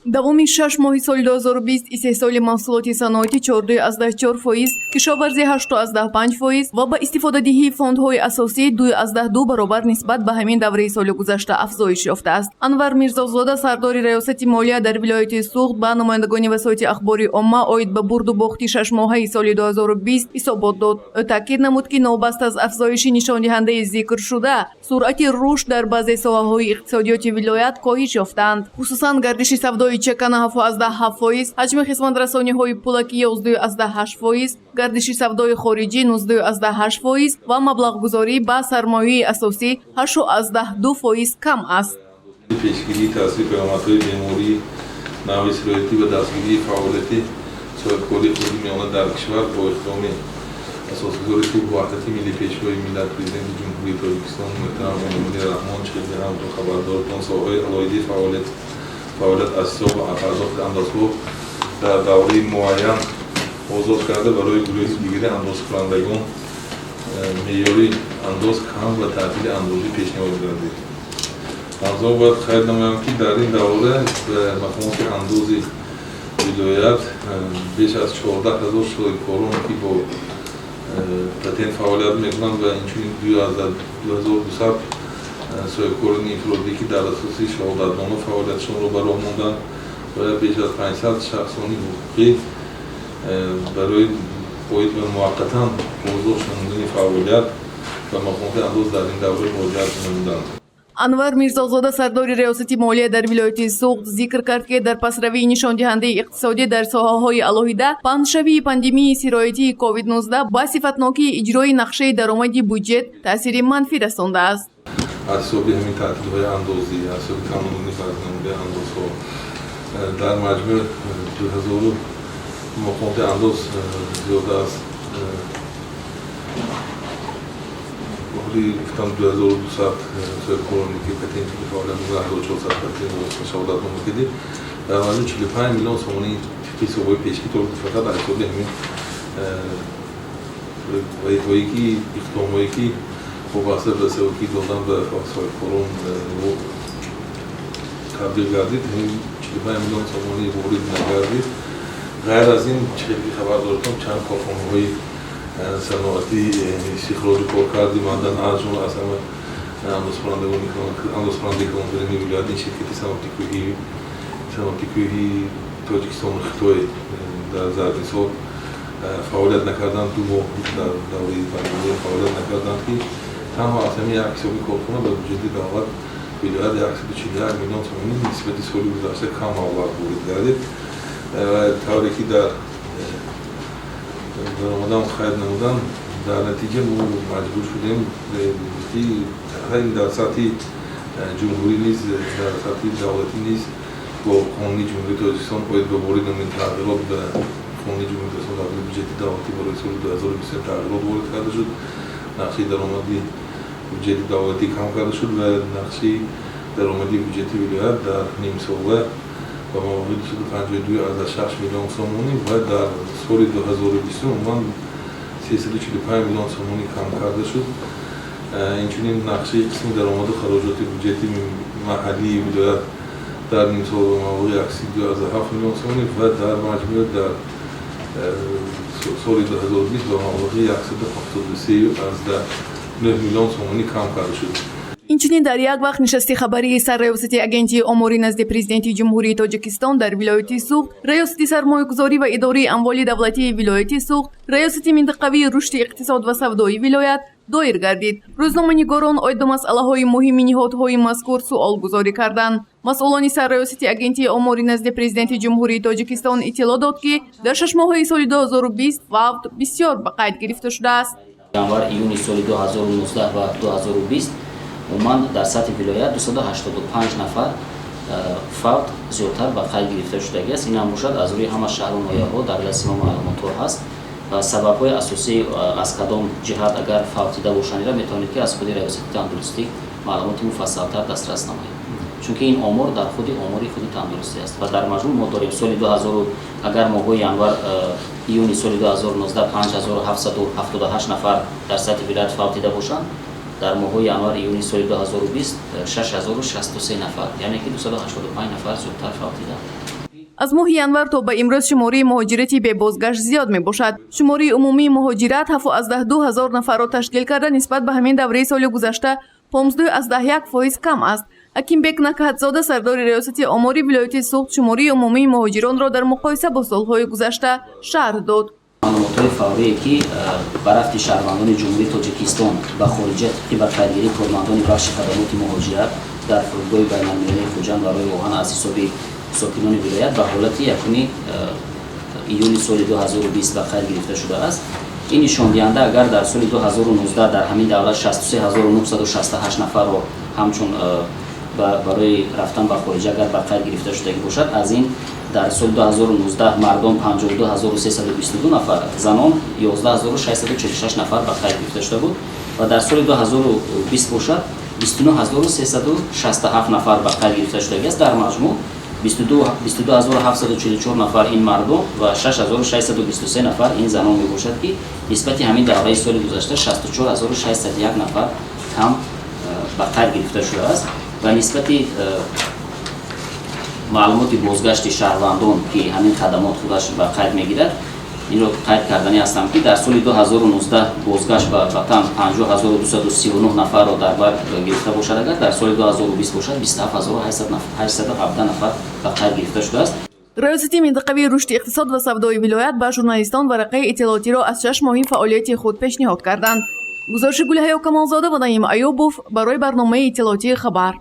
давоми 6 моҳи соли 2020 истеҳсоли маҳсулоти саноатӣ 14.4%, кишоварзӣ 8.5% ва ба истифодадиҳии фондҳои асосӣ 2.2 баробар нисбат ба ҳамин давраи соли гузашта афзоиш ёфтааст. Анвар Мирзозода, сардори раёсати молия дар вилояти Суғд, ба намояндагони васоити ахбори омма оид ба бурду бохти 6 моҳаи соли 2020 ҳисобот дод. Ӯ таъкид намуд, ки новбаст аз афзоиши нишондиҳандаи зикршуда, суръати рушд дар баъзе соҳаҳои иқтисодиёти вилоят коҳиш ёфтаанд. Хусусан гардиши савдои чекана 7.7%, ҳаҷми хизматрасониҳои пулакӣ 11.8%, гардиши савдои хориҷӣ 19.8% ва маблағгузорӣ ба сармояи асосӣ 8.2% кам аст. пешгирии таъсири пиёмадҳои бемории навъи сироятӣ ва дастгирии фаъолияти соҳибкори худи миёна дар кишвар бо иқдоми асосгузори сулҳу ваҳдати миллӣ пешвои миллат Президенти Ҷумҳурии Тоҷикистон муҳтарам Эмомалӣ Раҳмон чихелӣ ҳамтон хабардортон соҳаҳои алоҳидаи фаъолият аз ҳисоб ва пардохти андозҳо дар давраи муайян озод карда барои гурӯҳи дигари андозкунандагон меъёри андоз кам ва таътили андозӣ пешниҳод гардид. ҳамзамон бояд қайд намоям, ки дар ин давра мақомоти андози вилоят беш аз 14 000 соҳибкорон ки бо патент фаъолият мекунанд ва инчунин 2200 соҳибкорони инфиродӣ ки дар асоси шаҳодатнома фаъолиятшонро ба роҳ монданд ва беш аз 500 шахсони ҳуқуқӣ барои оид ба муваққатан озод шудани фаъолият ва мақомоти андоз дар ин давра муроҷиат намуданд. Анвар Мирзозода, сардори раёсати молия дар вилояти Суғд, зикр кард, ки дар пасравии нишондиҳандаи иқтисодӣ дар соҳаҳои алоҳида паҳншавии пандемияи сироятии COVID-19 ба сифатнокии иҷрои нақшаи даромади бюджет таъсири манфӣ расондааст. аз ҳисоби ҳамин таътилҳои андозӣ, аз ҳисоби камнамудани барзнамудаи андозҳо дар маҷмӯъ 2000 мақомоти андоз зиёда аз гуфтам 2200 соҳибкороне ки патенти фаъолият 1400 патент шаҳодатнома кардид дар маҷмӯъ 45 миллион сомони ҳисобҳои пешгирӣ фақат аз ҳисоби ҳамин ваидҳое ки иқдомҳое ки вобаста ба савоки додан ба соҳибкорон табдил гардид, 45 миллион сомони ворид нагардид. ғайр аз ин чихелӣ хабардортам чанд корхонаҳои саноатӣ истихроҷи коркарди маъдан аз ҷумла аз ҳама андозкунандаи калонтарини вилоят ин ширкати саноатикӯҳии Тоҷикистону Хитой дар зарди сол фаъолият накарданд, 2 моҳ дар давраи пандемия фаъолият накарданд, ки танҳо аз ҳамин як ҳисоби корхона ба бюджети давлат вилоят 141 миллион сомонӣ нисбати соли гузашта кам маблағ ворид гардид. тавре ки дар даромадам қайд намудан, дар натиҷа мо маҷбур шудем ки дар сатҳи ҷумҳурӣ низ, дар сатҳи давлатӣ низ бо қонуни ҷумҳурии Тоҷикистон оид ба ворид намудани тағйирот ба қонуни ҷумҳурии Тоҷикистон дар бюджети давлатӣ барои соли 2020 тағйирот ворид карда шуд. нақши даромади бюджети давлатӣ кам карда шуд ва нақши даромади бюджети вилоят дар нимсола ба маблағи 252.6 миллион сомонӣ ва дар соли 2020 умуман 345 миллион сомонӣ кам карда шуд. инчунин нақши қисми даромаду хароҷоти бюджети маҳаллии вилоят дар нимсол ба маблағи 132.7 миллион сомонӣ ва дар маҷмӯъ дар соли 2020 ба маблағи 173.9 миллион сомонӣ кам карда шуд. инчунин дар як вақт нишасти хабарии сарраёсати агентии оморӣ назди Президенти Ҷумҳурии Тоҷикистон дар вилояти Суғд, раёсати сармоягузорӣ ва идораи амволи давлатии вилояти Суғд, раёсати минтақавии рушди иқтисод ва савдои вилоят доир гардид. Рӯзноманигорон оид ба масъалаҳои муҳими ниҳодҳои мазкур суолгузорӣ карданд. масъулони сарраёсати агентии оморӣ назди Президенти Ҷумҳурии Тоҷикистон иттилоъ дод, ки дар 6 моҳаи соли 2020 фавт бисёр ба қайд гирифта шудааст. январ июни соли 2019 ва 2020 умуман дар сатҳи вилоят 285 нафар фавт зиёдтар ба қайд гирифта шудагиаст. ин ҳам бошад аз рӯи ҳама шаҳру ноҳияҳо дар дасти мо маълумотҳо ҳаст ва сабабҳои асосӣ аз кадом ҷиҳат агар фавтида бошанира метавонед ки аз худи раёсати тандурустӣ маълумоти муфассалтар дастрас намоед, чунки ин омор дар худи омори худи тандурустӣ аст ва дар маҷмӯъ мо дорем соли 2000 агар моҳои январ июни соли 2019 5778 нафар дар сатҳи вилоят фавтида бошанд, дар моҳои январ июни соли 2020 6063 нафар, яъне ки 285 нафар зудтар фавтида. аз моҳи январ то ба имрӯз шумораи муҳоҷирати бебозгашт зиёд мебошад. шумораи умумии муҳоҷират 7,2,000 нафарро ташкил карда нисбат ба ҳамин давраи соли гузашта 15,1% кам аст. Акимбек Накаҳатзода, сардори риёсати омори вилояти Суғд, шумораи умумии муҳоҷиронро дар муқоиса бо солҳои гузашта шарҳ дод. маълумотҳои фаврие ки ба рафти шаҳрвандони ҷумҳурии Тоҷикистон ба хориҷа тибқи ба кайдгирии кормандони бахши хадамоти муҳоҷират дар фурудгоҳи байналмилалии Хуҷанд барои Воҳан аз ҳисоби сокинони вилоят ба ҳолати 1 июни соли 2020 ба қайд гирифта шудааст. ин нишондиҳанда агар дар соли 2019 дар ҳамин давлат 63968 нафарро ҳамчун барои рафтан ба хориҷа агар ба қайд гирифта шудагӣ бошад, аз ин дар соли 2019 мардон 52322 нафар, занон 11646 нафар ба қайд гирифта шуда буд ва дар соли 2020 бошад 29367 нафар ба қайд гирифта шудагӣ аст. дар маҷмӯъ 22744 нафар ин мардон ва 6623 нафар ин занон мебошад ки нисбати ҳамин давраи соли гузашта 64601 нафар кам ба қайд гирифта шудааст ва нисбати маълумоти бозгашти шаҳрвандон ки ҳамин хадамот худаш ба қайд мегирад, инро қайд кардани ҳастам ки дар соли 2019 бозгашт ба ватан 50239 нафарро дар бар гирифта бошад, агар дар соли 2020 бошад 27817 нафар ба қайд гирифта шудааст. риёсати минтақавии рушди иқтисод ва савдои вилоят ба журналистон варақаи иттилоотиро аз 6 моҳи фаъолияти худ пешниҳод карданд. гузориши Гулҳаё Камолзода ва Наим Айёбов барои барномаи иттилоотии Хабар.